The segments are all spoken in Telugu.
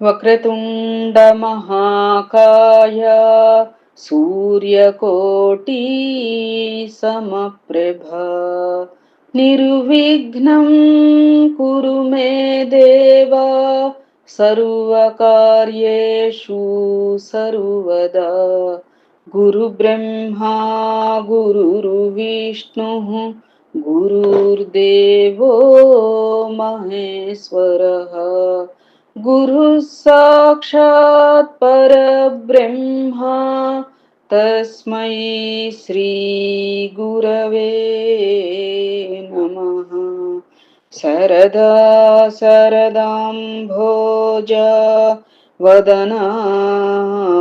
వక్రతుండ మహాకాయ సూర్యకోటి సమప్రభ నిర్విఘ్నం కురు మే దేవా సర్వకార్యేషు సర్వదా. గురు బ్రహ్మా గురుర్విష్ణు గురుర్దేవో మహేశ్వరః. గురు సాక్షాత్ పరబ్రహ్మ తస్మై శ్రీ గురవే నమః. శరదా శరదాంభోజ వదనా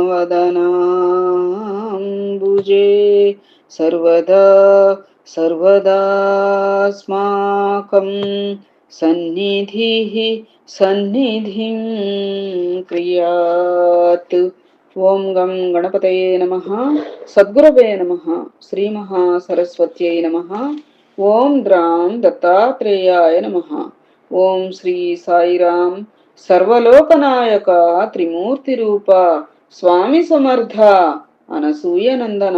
వదనాంబుజే సర్వదా సర్వదాస్మాకం సన్నిధిః సన్నిధిం క్రియాత్. ఓం గం గణపతయే నమః. సద్గురవే నమః. శ్రీ మహాసరస్వత్యై నమః. ఓం ద్రాం దత్తాత్రేయాయ నమః. ఓం శ్రీ సాయిరాం సర్వలోకనాయక త్రిమూర్తి రూప స్వామి సమర్థ అనసూయ నందన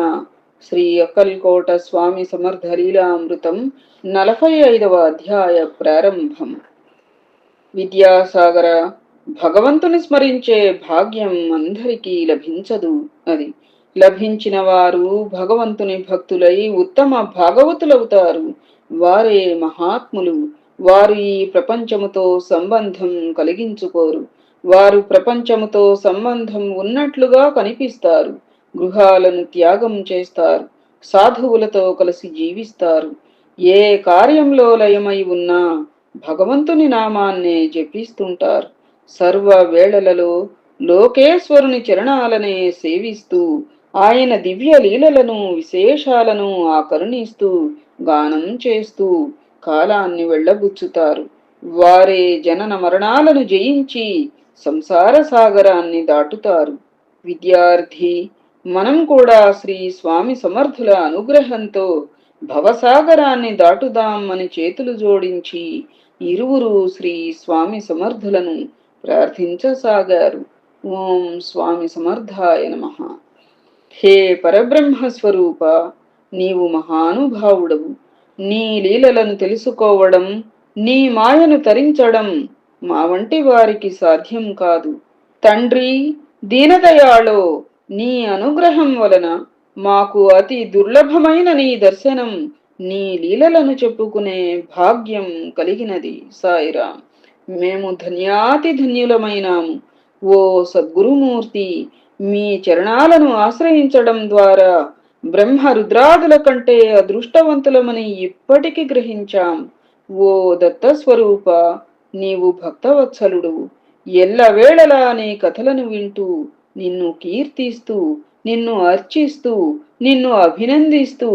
శ్రీ అక్కల్కోట స్వామి సమర్థ లీలామృతం 45వ అధ్యాయ ప్రారంభం. విద్యాసాగర, భగవంతుని స్మరించే భాగ్యం అందరికీ లభించదు. అది లభించిన వారు భగవంతుని భక్తులై ఉత్తమ భాగవతులవుతారు. వారే మహాత్ములు. వారు ఈ ప్రపంచముతో సంబంధం కలిగించుకోరు. వారు ప్రపంచముతో సంబంధం ఉన్నట్లుగా కనిపిస్తారు. గృహాలను త్యాగం చేస్తారు. సాధువులతో కలిసి జీవిస్తారు. ఏ కార్యంలో లయమై ఉన్నా భగవంతుని నామాన్నే జపిస్తుంటారు. సర్వ వేళలలో లోకేశ్వరుని చరణాలనే సేవిస్తూ ఆయన దివ్య లీలలను విశేషాలను ఆకరుణిస్తూ గానం చేస్తూ కాలాన్ని వెళ్ళబుచ్చుతారు. వారే జనన మరణాలను జయించి సంసార సాగరాన్ని దాటుతారు. విద్యార్థి, మనం కూడా శ్రీ స్వామి సమర్థుల అనుగ్రహంతో భవసాగరాన్ని దాటుదాం అని చేతులు జోడించి ఇరువురు శ్రీ స్వామి సమర్థులను ప్రార్థించసాగారు. ఓం స్వామి సమర్థాయ నమః. హే పరబ్రహ్మస్వరూప, నీవు మహానుభావుడవు. నీ లీలలను తెలుసుకోవడం, నీ మాయను తరించడం మా వంటి వారికి సాధ్యం కాదు. తండ్రి దీనదయాళో, నీ అనుగ్రహం వలన మాకు అతి దుర్లభమైన నీ దర్శనం, నీ లీలలను చెప్పుకునే భాగ్యం కలిగినది. సాయిరాం. మేము ధన్యాతి ధన్యులమైనాము. ఓ సద్గురుమూర్తి, మీ చరణాలను ఆశ్రయించడం ద్వారా బ్రహ్మ రుద్రాదుల కంటే అదృష్టవంతులమని ఇప్పటికి గ్రహించాం. ఓ దత్తస్వరూప, నీవు భక్తవత్సలుడు. ఎల్లవేళలా నీ కథలను వింటూ, నిన్ను కీర్తిస్తూ, నిన్ను అర్చిస్తూ, నిన్ను అభినందిస్తూ,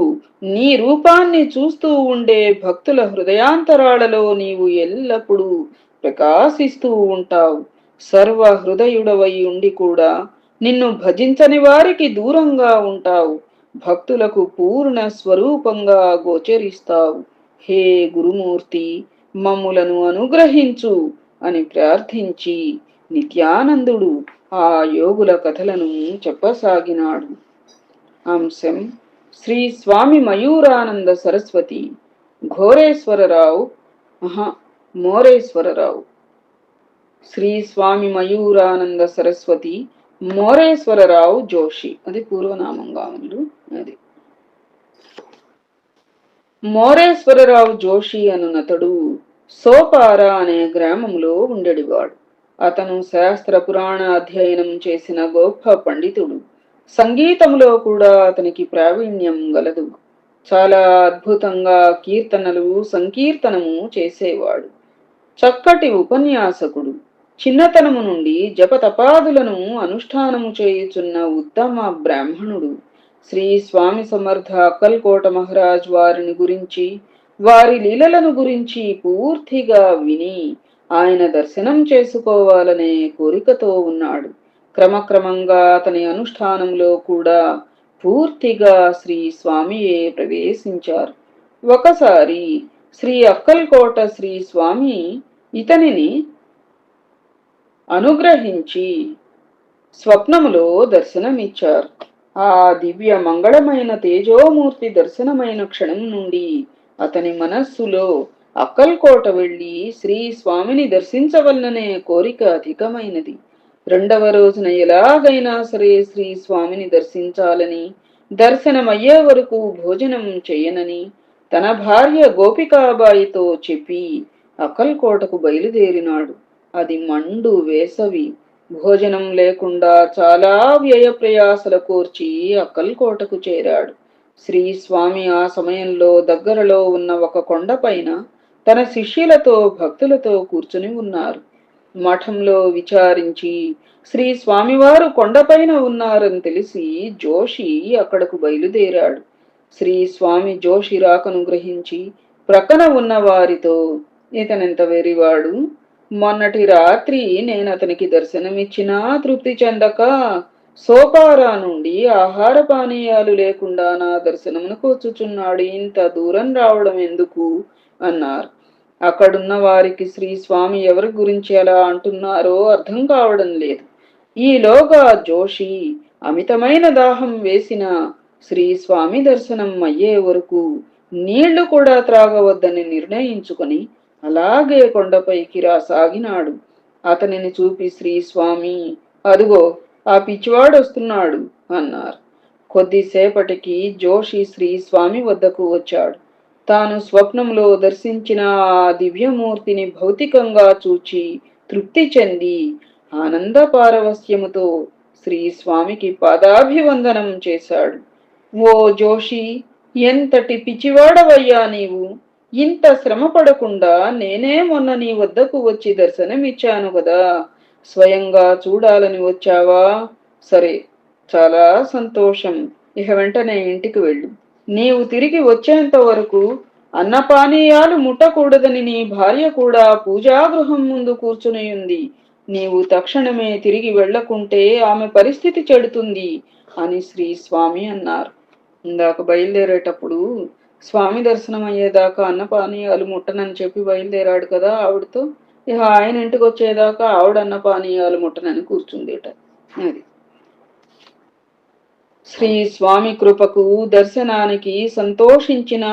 నీ రూపాన్ని చూస్తూ ఉండే భక్తుల హృదయాంతరాలలో నీవు ఎల్లప్పుడూ ప్రకాశిస్తూ ఉంటావు. సర్వ హృదయుడవై ఉండి కూడా నిన్ను భజించని వారికి దూరంగా ఉంటావు. భక్తులకు పూర్ణ స్వరూపంగా గోచరిస్తావు. హే గురుమూర్తి, మమ్ములను అనుగ్రహించు అని ప్రార్థించి నిత్యానందుడు ఆ యోగుల కథలను చెప్పసాగినాడు. అంశం: శ్రీ స్వామి మయూరానంద సరస్వతి, ఘోరేశ్వరరావు మోరేశ్వరరావు. శ్రీ స్వామి మయూరానంద సరస్వతి మోరేశ్వరరావు జోషి, అది పూర్వనామంగా ఉంది. అది మోరేశ్వరరావు జోషి అనునతడు సోపార అనే గ్రామంలో ఉండేవాడు. అతను శాస్త్ర పురాణ అధ్యయనం చేసిన గొప్ప పండితుడు. సంగీతంలో కూడా అతనికి ప్రావీణ్యం గలదు. చాలా అద్భుతంగా కీర్తనలు సంకీర్తనము చేసేవాడు. చక్కటి ఉపన్యాసకుడు. చిన్నతనము నుండి జపతపాదులను అనుష్ఠానము చేయుచున్న ఉత్తమ బ్రాహ్మణుడు. శ్రీ స్వామి సమర్థ అక్కల్కోట మహారాజ్ వారిని గురించి, వారి లీలలను గురించి పూర్తిగా విని ఆయన దర్శనం చేసుకోవాలనే కోరికతో ఉన్నాడు. క్రమక్రమంగా అతని అనుష్ఠానంలో కూడా పూర్తిగా శ్రీ స్వామియే ప్రవేశించారు. ఒకసారి శ్రీ అక్కల్కోట శ్రీ స్వామి ఇతనిని అనుగ్రహించి స్వప్నములో దర్శనమిచ్చారు. ఆ దివ్య మంగళమైన తేజోమూర్తి దర్శనమైన క్షణం నుండి అతని మనస్సులో అక్కల్కోట వెళ్లి శ్రీ స్వామిని దర్శించవలననే కోరిక అధికమైనది. రెండవ రోజున ఎలాగైనా సరే శ్రీ స్వామిని దర్శించాలని, దర్శనమయ్యే వరకు భోజనం చేయనని తన భార్య గోపికాబాయితో చెప్పి అక్కల్కోటకు బయలుదేరినాడు. అది మండు వేసవి. భోజనం లేకుండా చాలా వ్యయ ప్రయాసల కోర్చి అక్కల్కోటకు చేరాడు. శ్రీ స్వామి ఆ సమయంలో దగ్గరలో ఉన్న ఒక కొండపైన తన శిష్యులతో భక్తులతో కూర్చుని ఉన్నారు. మఠంలో విచారించి శ్రీ స్వామివారు కొండపైన ఉన్నారని తెలిసి జోషి అక్కడకు బయలుదేరాడు. శ్రీ స్వామి జోషి రాకను గ్రహించి ప్రక్కన ఉన్న వారితో, ఇతనెంత వెరివాడు, మొన్నటి రాత్రి నేనతనికి దర్శనమిచ్చినా తృప్తి చెందక సోపారా నుండి ఆహార పానీయాలు లేకుండా నా దర్శనమునకు వచ్చుచున్నాడు, ఇంత దూరం రావడం ఎందుకు అన్నారు. అక్కడున్న వారికి శ్రీ స్వామి ఎవరి గురించి అలా అంటున్నారో అర్థం కావడం లేదు. ఈలోగా జోషి అమితమైన దాహం వేసిన శ్రీ స్వామి దర్శనం అయ్యే వరకు నీళ్లు కూడా త్రాగవద్దని నిర్ణయించుకొని అలాగే కొండపైకి రాసాగినాడు. అతనిని చూపి శ్రీ స్వామి, అదుగో ఆ పిచ్చివాడొస్తున్నాడు అన్నారు. కొద్దిసేపటికి జోషి శ్రీ స్వామి వద్దకు వచ్చాడు. తాను స్వప్నంలో దర్శించిన ఆ దివ్యమూర్తిని భౌతికంగా చూచి తృప్తి చెంది ఆనంద పారవస్యముతో శ్రీ స్వామికి పాదాభివందనం చేశాడు. ఓ జోషి, ఎంతటి పిచ్చివాడవయ్యా నీవు! ఇంత శ్రమ పడకుండా నేనే మొన్న నీ వద్దకు వచ్చి దర్శనమిచ్చాను కదా, స్వయంగా చూడాలని వచ్చావా? సరే, చాలా సంతోషం. ఇక వెంటనే ఇంటికి వెళ్ళు. నీవు తిరిగి వచ్చేంత వరకు అన్నపానీయాలు ముట్టకూడదని నీ భార్య కూడా పూజాగృహం ముందు కూర్చుని ఉంది. నీవు తక్షణమే తిరిగి వెళ్లకుంటే ఆమె పరిస్థితి చెడుతుంది అని శ్రీ స్వామి అన్నారు. ఇందాక బయలుదేరేటప్పుడు స్వామి దర్శనం అయ్యేదాకా అన్నపానీయాలు ముట్టనని చెప్పి బయలుదేరాడు కదా ఆవిడతో. ఇక ఆయన ఇంటికి వచ్చేదాకా ఆవిడ అన్నపానీయాలు ముట్టనని కూర్చుందేట. అది శ్రీ స్వామి కృపకు దర్శనానికి సంతోషించిన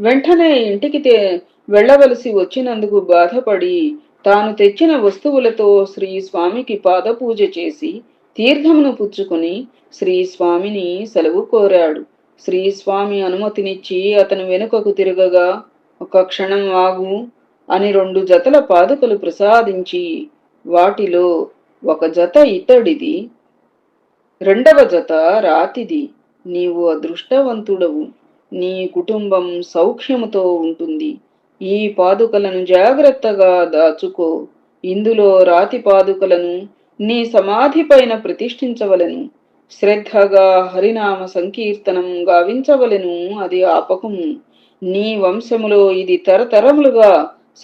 వెంటనే ఇంటికి వెళ్ళవలసి వచ్చినందుకు బాధపడి తాను తెచ్చిన వస్తువులతో శ్రీ స్వామికి పాదపూజ చేసి తీర్థమును పుచ్చుకుని శ్రీ స్వామిని సెలవు కోరాడు. శ్రీ స్వామి అనుమతినిచ్చి అతను వెనుకకు తిరగగా, ఒక క్షణం ఆగు అని 2 జతల పాదుకలు ప్రసాదించి వాటిలో ఒక జత ఇతడిది, రెండవ జత రాతిది. నీవు అదృష్టవంతుడవు. నీ కుటుంబం సౌఖ్యముతో ఉంటుంది. ఈ పాదుకలను జాగ్రత్తగా దాచుకో. ఇందులో రాతి పాదుకలను నీ సమాధి పైన ప్రతిష్ఠించవలను. శ్రద్ధగా హరినామ సంకీర్తనం గావించవలెను, అది ఆపకము. నీ వంశములో ఇది తరతరములుగా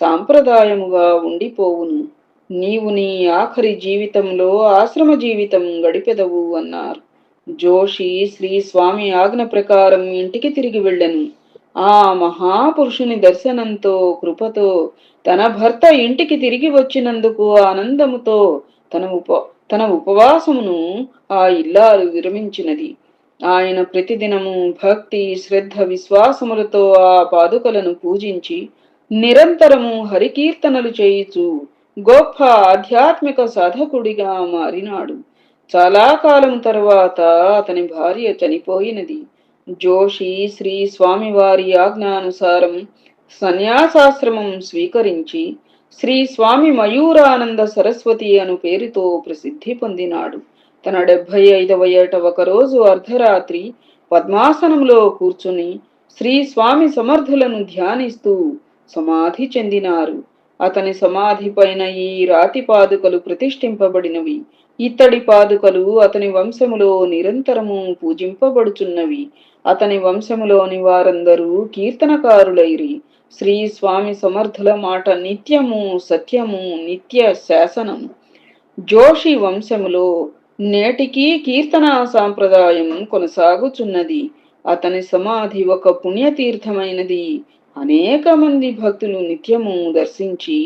సాంప్రదాయముగా ఉండిపోవును. నీవు నీ ఆఖరి జీవితంలో ఆశ్రమ జీవితం గడిపెదవు అన్నారు. జోషి శ్రీ స్వామి ఆజ్ఞ ప్రకారం ఇంటికి తిరిగి వెళ్ళెను. ఆ మహాపురుషుని దర్శనంతో కృపతో తన భర్త ఇంటికి తిరిగి వచ్చినందుకు ఆనందముతో తన ఉపవాసమును ఆ ఇల్లాలు విరమించినది. ఆయన ప్రతిదినము భక్తి శ్రద్ధ విశ్వాసములతో ఆ పాదుకలను పూజించి నిరంతరము హరికీర్తనలు చేయుచు గొప్ప ఆధ్యాత్మిక సాధకుడిగా మారినాడు. చాలా కాలం తరువాత అతని భార్య చనిపోయినది. జోషి శ్రీ స్వామివారి ఆజ్ఞానుసారం సన్యాసాశ్రమం స్వీకరించి శ్రీ స్వామి మయూరానంద సరస్వతి అను పేరుతో ప్రసిద్ధి పొందినాడు. తన 75వ ఏట ఒకరోజు అర్ధరాత్రి పద్మాసనంలో కూర్చుని శ్రీ స్వామి సమర్థులను ధ్యానిస్తూ సమాధి చెందినారు. అతని సమాధి పైన ఈ రాతి పాదుకలు ప్రతిష్ఠింపబడినవి. ఇత్తడి పాదుకలు అతని వంశములో నిరంతరము పూజింపబడుచున్నవి. అతని వంశములోని వారందరూ కీర్తనకారులైరి. శ్రీ స్వామి సమర్థుల మాట నిత్యము సత్యము, నిత్య శాసనము. జోషి వంశములో నేటికీ కీర్తనా సాంప్రదాయం కొనసాగుచున్నది. అతని సమాధి ఒక పుణ్యతీర్థమైనది. అనేక మంది భక్తులు నిత్యము దర్శించి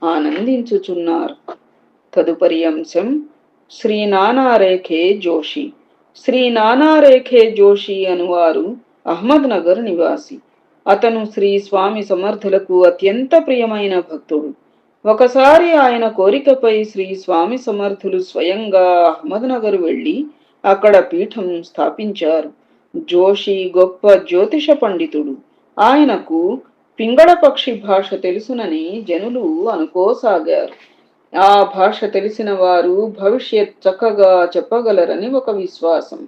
ఆనందించుచున్నారు. తదుపరి అంశం శ్రీ నానారేఖే జోషి. శ్రీ నానారేఖే జోషి అనువారు అహ్మద్ నగర్ నివాసి. అతను శ్రీ స్వామి సమర్థులకు అత్యంత ప్రియమైన భక్తుడు. ఒకసారి ఆయన కోరికపై శ్రీ స్వామి సమర్థులు స్వయంగా అహ్మద్ నగర్ వెళ్లి అక్కడ పీఠం స్థాపించారు. జోషి గొప్ప జ్యోతిష పండితుడు. ఆయనకు పింగళ పక్షి భాష తెలుసునని జనులు అనుకోసాగారు. ఆ భాష తెలిసిన వారు భవిష్యత్ చక్కగా చెప్పగలరని ఒక విశ్వాసం.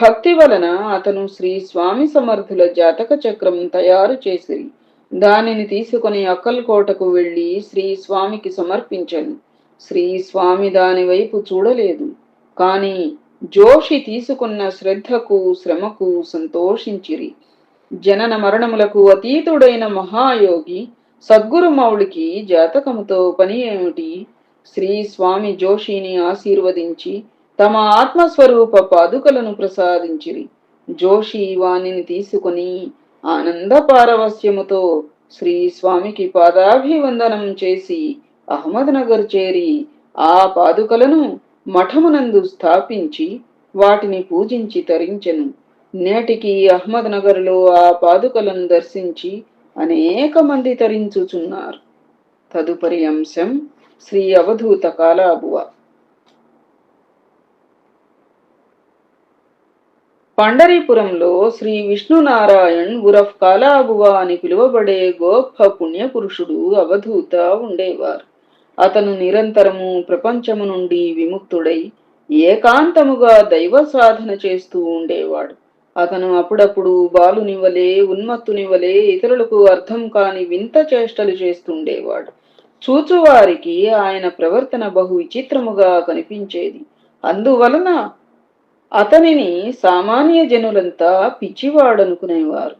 భక్తి వలన అతను శ్రీ స్వామి సమర్థుల జాతక చక్రం తయారు చేసిరి. దానిని తీసుకుని అక్కల్కోటకు వెళ్లి శ్రీ స్వామికి సమర్పించను. శ్రీ స్వామి దాని వైపు చూడలేదు. కాని జోషి తీసుకున్న శ్రద్ధకు శ్రమకు సంతోషించిరి. జనన మరణములకు అతీతుడైన మహాయోగి సద్గురుమౌళికి జాతకముతో పని ఏమిటి? శ్రీ స్వామి జోషిని ఆశీర్వదించి తమ ఆత్మస్వరూప పాదుకలను ప్రసాదించిరి. జోషి వానిని తీసుకుని ఆనంద పారవస్యముతో శ్రీ స్వామికి పాదాభివందనం చేసి అహ్మద్ నగర్ చేరి ఆ పాదుకలను మఠమునందు స్థాపించి వాటిని పూజించి తరించెను. నేటికి అహ్మద్ నగర్లో ఆ పాదుకలను దర్శించి అనేక మంది తరించుచున్నారు. తదుపరి అంశం శ్రీ అవధూత కాలాబువ. పండరీపురంలో శ్రీ విష్ణునారాయణ్ ఉరఫ్ కాలాబువ అని పిలువబడే గొప్ప పుణ్యపురుషుడు అవధూత ఉండేవారు. అతను నిరంతరము ప్రపంచము నుండి విముక్తుడై ఏకాంతముగా దైవ సాధన చేస్తూ ఉండేవాడు. అతను అప్పుడప్పుడు బాలునివలే ఉన్మత్తునివలే ఇతరులకు అర్థం కాని వింత చేష్టలు చేస్తుండేవాడు. చూచువారికి ఆయన ప్రవర్తన బహు విచిత్రముగా కనిపించేది. అందువలన అతనిని సామాన్య జనులంతా పిచ్చివాడనుకునేవారు.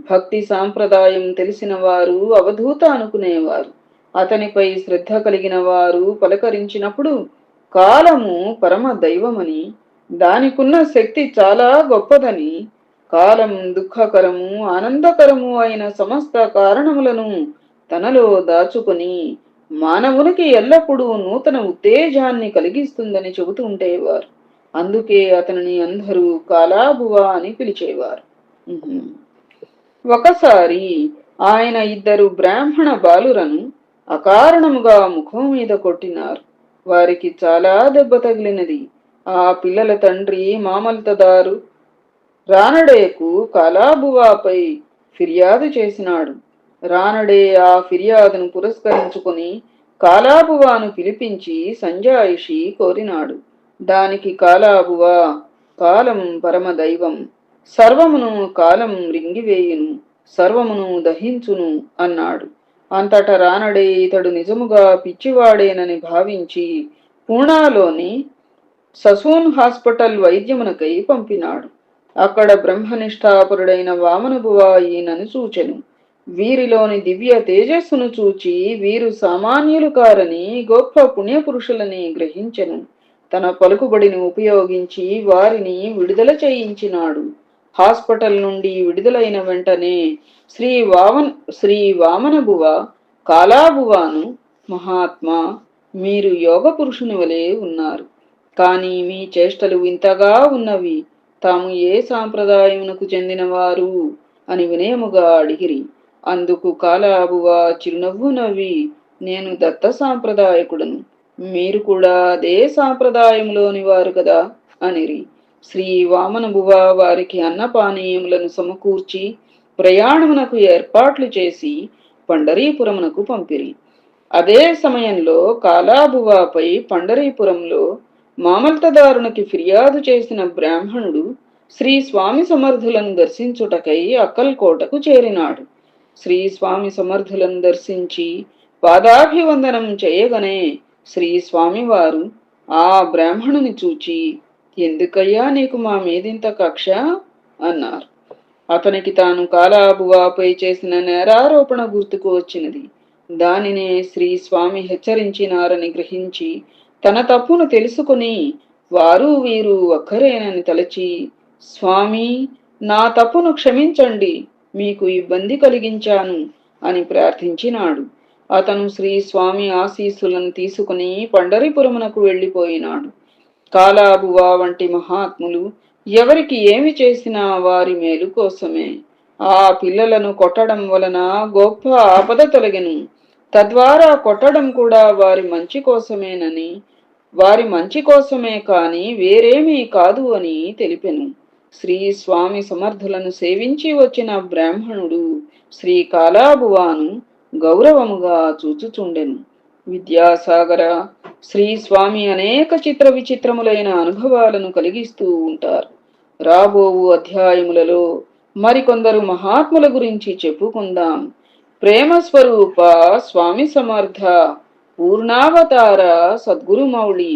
భక్తి సాంప్రదాయం తెలిసిన వారు అవధూత అనుకునేవారు. అతనిపై శ్రద్ధ కలిగిన వారు పలకరించినప్పుడు కాలము పరమ దైవమని, దానికున్న శక్తి చాలా గొప్పదని, కాలం దుఃఖకరము ఆనందకరము అయిన సమస్త కారణములను తనలో దాచుకొని మానవునికి ఎల్లప్పుడూ నూతన ఉత్తేజాన్ని కలిగిస్తుందని చెబుతుండేవారు. అందుకే అతనిని అందరూ కాలాబువ అని పిలిచేవారు. ఒకసారి ఆయన ఇద్దరు బ్రాహ్మణ బాలురను అకారణముగా ముఖం మీద కొట్టినారు. వారికి చాలా దెబ్బ తగిలినది. ఆ పిల్లల తండ్రి మామల్తదారు రానడేకు కాలాబువాపై ఫిర్యాదు చేసినాడు. రానడే ఆ ఫిర్యాదును పురస్కరించుకుని కాలాబువాను పిలిపించి సంజాయిషి కోరినాడు. దానికి కాలాబువా, కాలం పరమ దైవం, సర్వమును కాలం రింగివేయును, సర్వమును దహించును అన్నాడు. అంతట రానడే ఇతడు నిజముగా పిచ్చివాడేనని భావించి పూనాలోని ససూన్ హాస్పిటల్ వైద్యమునకై పంపినాడు. అక్కడ బ్రహ్మనిష్ఠాపరుడైన వామనబువ ఈయనను చూచెను. వీరిలోని దివ్య తేజస్సును చూచి వీరు సామాన్యులు కారని గొప్ప పుణ్యపురుషులని గ్రహించెను. తన పలుకుబడిని ఉపయోగించి వారిని విడుదల చేయించినాడు. హాస్పిటల్ నుండి విడుదలైన వెంటనే శ్రీ వామనబువ కాలాబువాను, మహాత్మా, మీరు యోగ పురుషుని వలె ఉన్నారు. కానీ మీ చేష్టలు వింతగా ఉన్నవి. తాము ఏ సాంప్రదాయమునకు చెందినవారు అని వినయముగా అడిగిరి. అందుకు కాలాబువ చిరునవ్వు నవ్వి, నేను దత్త సాంప్రదాయకుడను, మీరు కూడా అదే సాంప్రదాయంలోని వారు కదా అనిరి. శ్రీ వామనబువ వారికి అన్నపానీయములను సమకూర్చి ప్రయాణమునకు ఏర్పాట్లు చేసి పండరీపురమునకు పంపిరి. అదే సమయంలో కాలాబువాపై పండరీపురంలో మామల్తదారునికి ఫిర్యాదు చేసిన బ్రాహ్మణుడు శ్రీ స్వామి సమర్థులను దర్శించుటకై అక్కల్కోటకు చేరినాడు. శ్రీ స్వామి సమర్థులను దర్శించి పాదాభివందనం చేయగనే శ్రీ స్వామివారు ఆ బ్రాహ్మణుని చూచి, ఎందుకయ్యా నీకు మా మీదింత కక్ష అన్నారు. అతనికి తాను కాలాబువాపై చేసిన నేరారోపణ గుర్తుకు వచ్చినది. దానినే శ్రీ స్వామి హెచ్చరించినారని గ్రహించి తన తప్పును తెలుసుకుని వారు వీరు ఒక్కరేనని తలచి, స్వామి, నా తప్పును క్షమించండి, మీకు ఇబ్బంది కలిగించాను అని ప్రార్థించినాడు. అతను శ్రీ స్వామి ఆశీస్సులను తీసుకుని పండరిపురమునకు వెళ్ళిపోయినాడు. కాలాబువా వంటి మహాత్ములు ఎవరికి ఏమి చేసినా వారి మేలు కోసమే. ఆ పిల్లలను కొట్టడం వలన గొప్ప ఆపద తొలగెను. తద్వారా కొట్టడం కూడా వారి మంచి కోసమే కాని వేరేమీ కాదు అని తెలిపెను. శ్రీ స్వామి సమర్థులను సేవించి వచ్చిన బ్రాహ్మణుడు శ్రీ కాలాబువాను గౌరవముగా చూచుచుండెను. విద్యాసాగర, శ్రీ స్వామి అనేక చిత్ర విచిత్రములైన అనుభవాలను కలిగిస్తూ ఉంటారు. రాబోవు అధ్యాయములలో మరికొందరు మహాత్ముల గురించి చెప్పుకుందాం. ప్రేమ స్వరూప స్వామి సమర్థ పూర్ణావతార సద్గురుమౌళి.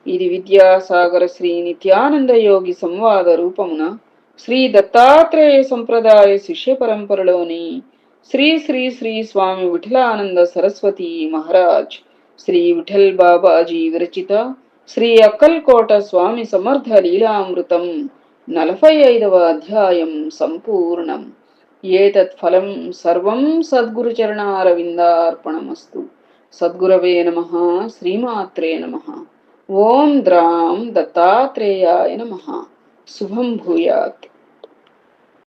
ఇది విద్యాసాగర శ్రీ నిత్యానంద యోగి సంవాద రూపమున శ్రీ దత్తాత్రేయ సంప్రదాయ శిష్య పరంపరలోని శ్రీ శ్రీ శ్రీ స్వామి విఠలానంద సరస్వతి మహారాజ్ శ్రీ విఠల్ బాబాజీ విరచిత శ్రీ అక్కల్కోట స్వామి సమర్థ లీలామృతం 45వ అధ్యాయం సంపూర్ణం. ఏతత్ ఫలం సర్వం సద్గురు చరణారవిందార్పణమస్తు. సద్గురవే నమః. శ్రీమాత్రే నమః. ఓం ద్రాం దత్తాత్రేయాయ నమః. శుభం భూయాత్.